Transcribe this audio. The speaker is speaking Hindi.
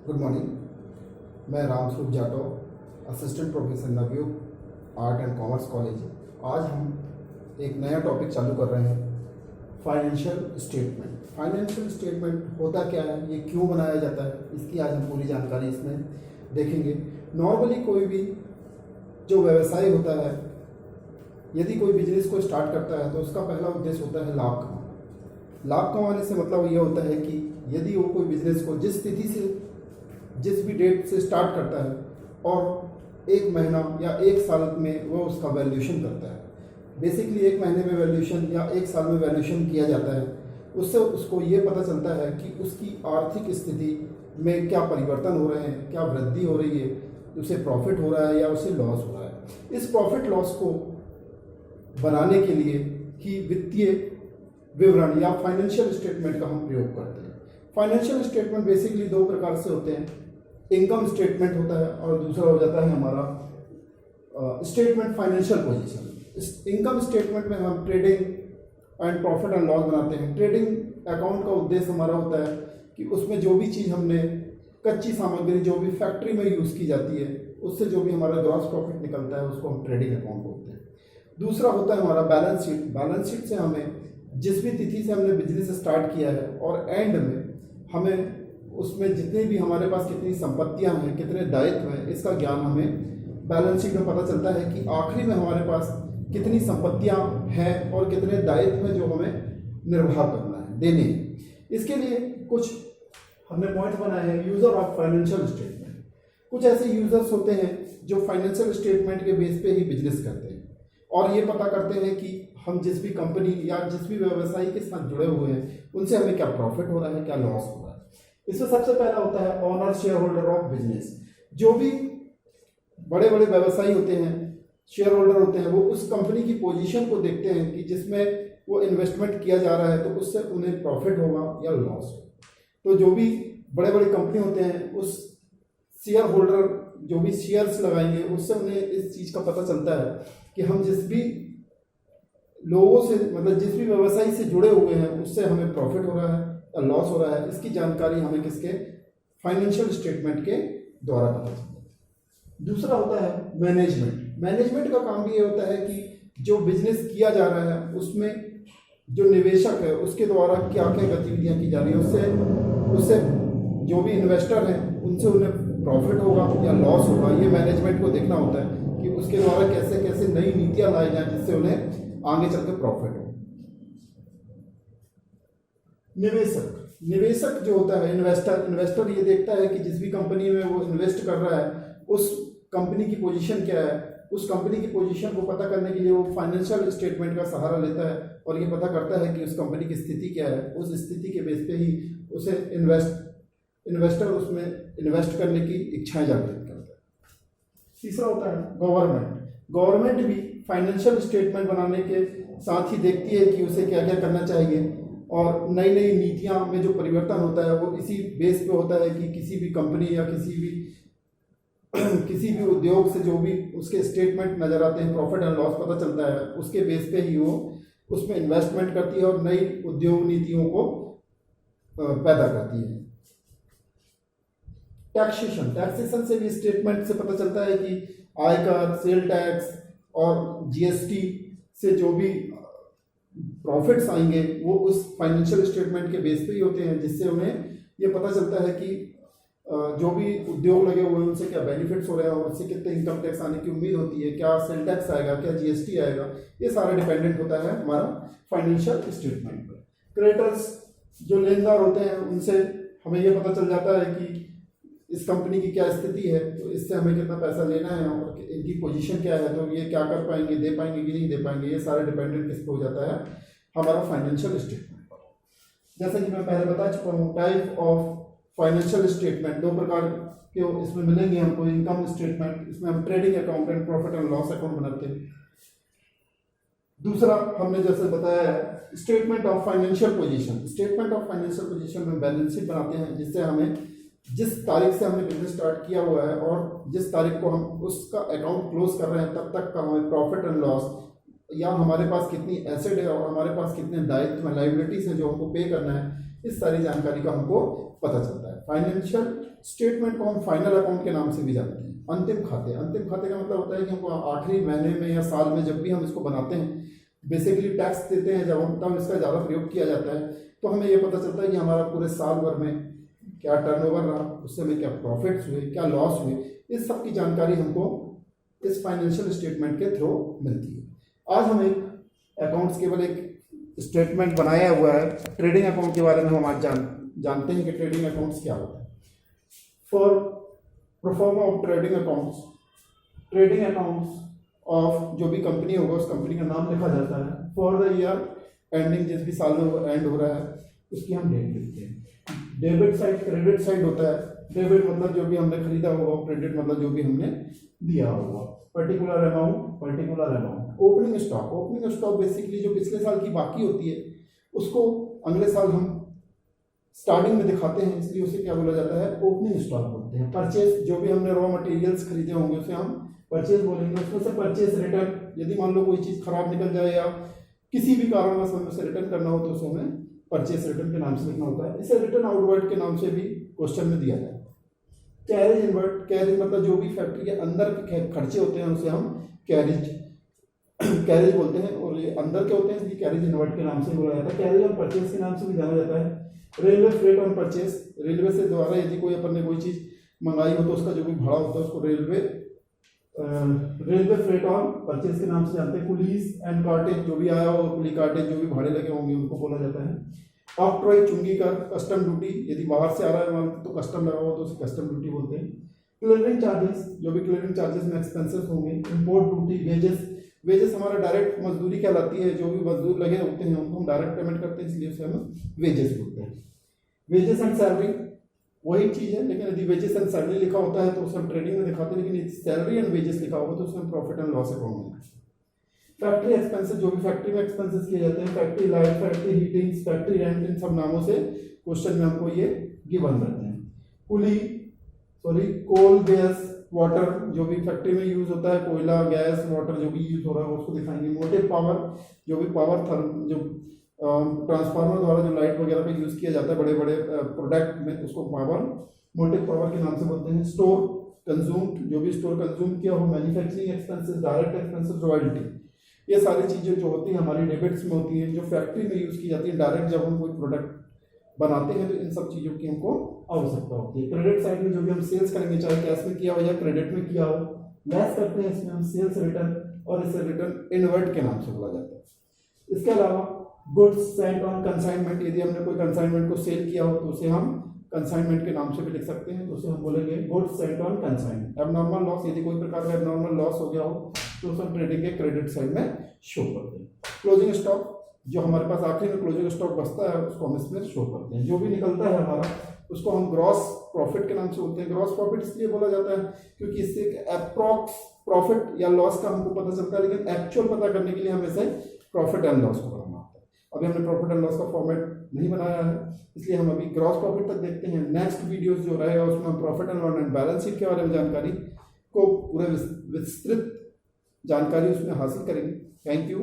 Good morning. मैं Ramswaroop Jatav, assistant professor Navyug art and commerce college. आज हम एक नया टॉपिक चालू कर रहे हैं, फाइनेंशियल स्टेटमेंट। फाइनेंशियल स्टेटमेंट होता क्या है, ये क्यों बनाया जाता है, इसकी आज हम पूरी जानकारी इसमें देखेंगे। नॉर्मली कोई भी जो व्यवसाय होता है, यदि कोई बिजनेस को स्टार्ट करता है तो उसका पहला उद्देश्य होता है लाभ कमाना। लाभ कमाने से मतलब ये होता है कि यदि वो कोई बिजनेस को जिस तिथि से जिस भी डेट से स्टार्ट करता है और एक महीना या एक साल में वो उसका वैल्यूएशन करता है। बेसिकली एक महीने में वैल्यूएशन या एक साल में वैल्यूएशन किया जाता है। उससे उसको ये पता चलता है कि उसकी आर्थिक स्थिति में क्या परिवर्तन हो रहे हैं, क्या वृद्धि हो रही है, उसे प्रॉफिट हो रहा है या उसे लॉस हो रहा है। इस प्रॉफिट लॉस को बनाने के लिए ही वित्तीय विवरण या फाइनेंशियल स्टेटमेंट का हम प्रयोग करते हैं। फाइनेंशियल स्टेटमेंट बेसिकली दो प्रकार से होते हैं, इनकम स्टेटमेंट होता है और दूसरा हो जाता है हमारा statement financial position. Income statement में हम trading and profit and loss बनाते हैं। ट्रेडिंग अकाउंट का उद्देश्य हमारा होता है कि उसमें जो भी चीज़ हमने कच्ची सामग्री जो भी फैक्ट्री में यूज़ की जाती है, उससे जो भी हमारा ग्रॉस प्रॉफिट निकलता है उसको हम ट्रेडिंग अकाउंट बोलते हैं। दूसरा होता है हमारा बैलेंस शीट। बैलेंस शीट से हमें जिस भी तिथि से हमने बिजनेस स्टार्ट किया है और एंड में हमें उसमें जितने भी हमारे पास कितनी संपत्तियां हैं, कितने दायित्व हैं, इसका ज्ञान हमें बैलेंस शीट में पता चलता है कि आखिरी में हमारे पास कितनी संपत्तियां हैं और कितने दायित्व हैं जो हमें निर्वाह करना है, देने हैं। इसके लिए कुछ हमने पॉइंट बनाए हैं। User of financial statement. कुछ ऐसे यूजर्स होते हैं जो फाइनेंशियल स्टेटमेंट के बेस पे ही बिजनेस करते हैं और ये पता करते हैं कि हम जिस भी कंपनी या जिस भी व्यवसाय के साथ जुड़े हुए हैं उनसे हमें क्या प्रॉफिट हो रहा है, क्या लॉस हो रहा है। इसमें सबसे पहला होता है owner share holder of business. जो भी बड़े बड़े व्यवसायी होते हैं, शेयर होल्डर होते हैं, वो उस कंपनी की पोजीशन को देखते हैं कि जिसमें वो इन्वेस्टमेंट किया जा रहा है तो उससे उन्हें प्रॉफिट होगा या लॉस होगा। तो जो भी बड़े बड़े कंपनी होते हैं, उस शेयर होल्डर जो भी शेयर्स लगाएंगे उससे उन्हें इस चीज़ का पता चलता है कि हम जिस भी लोगों से मतलब जिस भी व्यवसाय से जुड़े हुए हैं उससे हमें प्रॉफिट हो रहा है या लॉस हो रहा है। इसकी जानकारी हमें किसके फाइनेंशियल स्टेटमेंट के द्वारा पता चलता है। दूसरा होता है मैनेजमेंट। मैनेजमेंट का काम भी ये होता है कि जो बिजनेस किया जा रहा है उसमें जो निवेशक है उसके द्वारा क्या क्या गतिविधियां की जा रही है, उससे जो भी इन्वेस्टर हैं उनसे उन्हें प्रॉफिट होगा या लॉस होगा। ये मैनेजमेंट को देखना होता है कि उसके द्वारा कैसे कैसे नई नीतियां लाई जाए जिससे उन्हें आगे चलकर प्रॉफिट हो। निवेशक जो होता है इन्वेस्टर ये देखता है कि जिस भी कंपनी में वो इन्वेस्ट कर रहा है उस कंपनी की पोजीशन क्या है। उस कंपनी की पोजीशन को पता करने के लिए वो फाइनेंशियल स्टेटमेंट का सहारा लेता है और ये पता करता है कि उस कंपनी की स्थिति क्या है। उस स्थिति के बेस पे ही उसे इन्वेस्टर उसमें इन्वेस्ट करने की इच्छाएं जागृत करता है। तीसरा होता है गवर्नमेंट भी फाइनेंशियल स्टेटमेंट बनाने के साथ ही देखती है कि उसे क्या क्या करना चाहिए और नई नई नीतियां में जो परिवर्तन होता है वो इसी बेस पे होता है कि किसी भी कंपनी या किसी भी उद्योग से जो भी उसके स्टेटमेंट नज़र आते हैं, प्रॉफिट एंड लॉस पता चलता है, उसके बेस पे ही वो उसमें इन्वेस्टमेंट करती है और नई उद्योग नीतियों को पैदा करती है। टैक्सेशन से भी स्टेटमेंट से पता चलता है कि आयकर, सेल टैक्स और जीएसटी से जो भी प्रॉफिट्स आएंगे वो उस फाइनेंशियल स्टेटमेंट के बेस पे ही होते हैं, जिससे उन्हें ये पता चलता है कि जो भी उद्योग लगे हुए हैं उनसे क्या बेनिफिट्स हो रहे हैं और उससे कितने इनकम टैक्स आने की उम्मीद होती है, क्या सेल टैक्स आएगा, क्या जीएसटी आएगा। ये सारा डिपेंडेंट होता है हमारा फाइनेंशियल स्टेटमेंट पर। क्रेडिटर्स जो लेनदार होते हैं उनसे हमें ये पता चल जाता है कि इस कंपनी की क्या स्थिति है, तो इससे हमें कितना पैसा लेना है और इनकी पोजीशन क्या है, तो ये क्या कर पाएंगे, दे पाएंगे कि नहीं दे पाएंगे। ये सारा डिपेंडेंट किस पे हो जाता है, हमारा फाइनेंशियल स्टेटमेंट पर। जैसा कि मैं पहले बता चुका हूँ, टाइप ऑफ फाइनेंशियल स्टेटमेंट दो प्रकार के इसमें मिलेंगे हमको। इनकम स्टेटमेंट, इसमें हम trading account and profit and loss account बनाते हैं। दूसरा हमने जैसे बताया statement of financial position. Statement of financial position में बैलेंस शीट बनाते हैं जिससे हमें जिस तारीख से हमने बिजनेस स्टार्ट किया हुआ है और जिस तारीख को हम उसका अकाउंट क्लोज कर रहे हैं तब तक का हमें प्रॉफिट एंड लॉस या हमारे पास कितनी एसेट है और हमारे पास कितने दायित्व लाइबिलिटीज हैं जो हमको पे करना है, इस सारी जानकारी का हमको पता चलता है। फाइनेंशियल स्टेटमेंट को हम फाइनल अकाउंट के नाम से भी जानते हैं। अंतिम खाते का मतलब होता है कि हमको आखिरी महीने में या साल में जब भी हम इसको बनाते हैं, बेसिकली टैक्स देते हैं जब हम, तब इसका ज़्यादा प्रयोग किया जाता है, तो हमें ये पता चलता है कि हमारा पूरे साल भर में क्या टर्नओवर रहा, उससे हमें क्या प्रॉफिट्स हुए, क्या लॉस हुए, इस सब की जानकारी हमको इस फाइनेंशियल स्टेटमेंट के थ्रू मिलती है। आज हम एक अकाउंट्स केवल एक स्टेटमेंट बनाया हुआ है, ट्रेडिंग अकाउंट के बारे में हम आज जानते हैं कि ट्रेडिंग अकाउंट्स क्या होता है। For proforma of trading accounts of जो भी कंपनी होगा उस कंपनी का नाम लिखा जाता है। फॉर द ईयर एंडिंग, जिस भी साल में वो एंड हो रहा है उसकी हम डेट लिखते हैं। डेबिट साइड, क्रेडिट साइड होता है। डेबिट मतलब जो भी हमने खरीदा होगा, क्रेडिट मतलब जो भी हमने दिया होगा। Particular amount. Opening stock basically जो पिछले साल की बाकी होती है उसको अगले साल हम स्टार्टिंग में दिखाते हैं, इसलिए उसे क्या बोला जाता है, ओपनिंग स्टॉक बोलते हैं। परचेज, जो भी हमने रॉ मटेरियल्स खरीदे होंगे उसे हम परचेज बोलेंगे। उसमें से परचेज रिटर्न, यदि मान लो कोई चीज़ खराब निकल जाए या किसी भी कारणवश हमें उसे रिटर्न करना हो तो उसे हमें परचेज रिटर्न के नाम से लिखना होता है। इसे रिटर्न आउटवर्ड के नाम से भी क्वेश्चन में दिया जाता है। कैरेज इनवर्ड, कैरेज मतलब जो भी फैक्ट्री के अंदर के खर्चे होते हैं उसे हम कैरेज बोलते हैं, और ये अंदर के होते हैं इसलिए कैरेज इनवर्ड के नाम से बोला जाता है। कैरेज ऑन परचेज के नाम से भी जाना जाता है। Railway freight on purchase, railway से द्वारा यदि कोई अपन ने कोई चीज़ मंगाई हो तो उसका जो भी भाड़ा होता है उसको रेलवे फ्रेट ऑन परचेज के नाम से जानते हैं। कुलीज एंड कार्टेज, जो भी आया हो, कुली कार्टेज जो भी भाड़े लगे होंगे उनको बोला जाता है। ऑक्ट्रॉय, चुंगी कर, कस्टम ड्यूटी, यदि बाहर से आ रहा है माल तो कस्टम लगा हो तो उसे कस्टम ड्यूटी बोलते हैं। क्लियरिंग चार्जेस, जो भी क्लियरिंग चार्जेस में एक्सपेंसेस होंगे। इंपोर्ट ड्यूटी, वेजेस हमारा डायरेक्ट मजदूरी कहलाती है, जो भी मजदूर लगे होते हैं उनको हम डायरेक्ट पेमेंट करते हैं इसलिए उसे हम वेजेस बोलते हैं। वेजेस एंड सैलरी वही चीज़ है, लेकिन यदि वेजेस एंड सैलरी लिखा होता है तो उसे हम ट्रेडिंग में दिखाते हैं, लेकिन सैलरी एंड वेजेस लिखा होगा तो उसे हम प्रॉफिट एंड लॉस अकाउंट में। फैक्ट्री एक्सपेंसेस, जो भी फैक्ट्री में एक्सपेंसेस किए जाते हैं, factory light, factory heating, factory rent, इन सब नामों से क्वेश्चन में हमको ये गिवन रहते हैं। कोल, गैस, वाटर, जो भी फैक्ट्री में यूज होता है, कोयला, गैस, वाटर जो भी यूज हो रहा है उसको दिखाएंगे। मोटिव पावर, जो भी पावर जो ट्रांसफार्मर द्वारा जो लाइट वगैरह पे यूज किया जाता है बड़े बड़े प्रोडक्ट में, उसको पावर, मोटिव पावर के नाम से बोलते हैं। स्टोर कंज्यूम्ड, जो भी स्टोर कंज्यूम किया हो। Manufacturing expenses, direct expenses, royalty, ये सारी चीज़ें जो होती हैं हमारी डेबिट्स में होती हैं, जो फैक्ट्री में यूज़ की जाती है डायरेक्ट जब हम कोई प्रोडक्ट बनाते हैं, तो इन सब चीज़ों की हमको आवश्यकता होती है। क्रेडिट साइड में जो भी हम सेल्स करेंगे, चाहे कैश में किया हो या क्रेडिट में किया हो, लेस करते हैं, इसमें हम सेल्स रिटर्न, और इसे रिटर्न इनवर्ड के नाम से बोला जाता है। इसके अलावा गुड्स सेंट ऑन कंसाइनमेंट, यदि हमने कोई कंसाइनमेंट को सेल किया हो तो उसे हम कंसाइनमेंट के नाम से भी लिख सकते हैं, तो उसे हम बोलेंगे goods Saint on consignment. Abnormal loss, यदि कोई प्रकार का एबनॉर्मल लॉस हो गया हो तो उसे हम ट्रेडिंग के क्रेडिट साइड में शो करते हैं। क्लोजिंग स्टॉक, जो हमारे पास आखिरी में क्लोजिंग स्टॉक बचता है उसको हम इसमें शो करते हैं। जो भी निकलता है हमारा उसको हम ग्रॉस प्रॉफिट के नाम से बोलते हैं। ग्रॉस प्रॉफिट इसलिए बोला जाता है क्योंकि इससे एक अप्रॉक्स प्रॉफिट या लॉस का हमको पता चलता है, लेकिन एक्चुअल पता करने के लिए हमें से प्रॉफिट एंड लॉस को बनाना होता है। अभी हमने प्रॉफिट एंड लॉस का फॉर्मेट नहीं बनाया है, इसलिए हम अभी ग्रॉस प्रॉफिट तक देखते हैं। नेक्स्ट वीडियोस जो रहेगा उसमें हम profit and loss and balance sheet के बारे में जानकारी को पूरे विस्तृत जानकारी उसमें हासिल करेंगे। Thank you.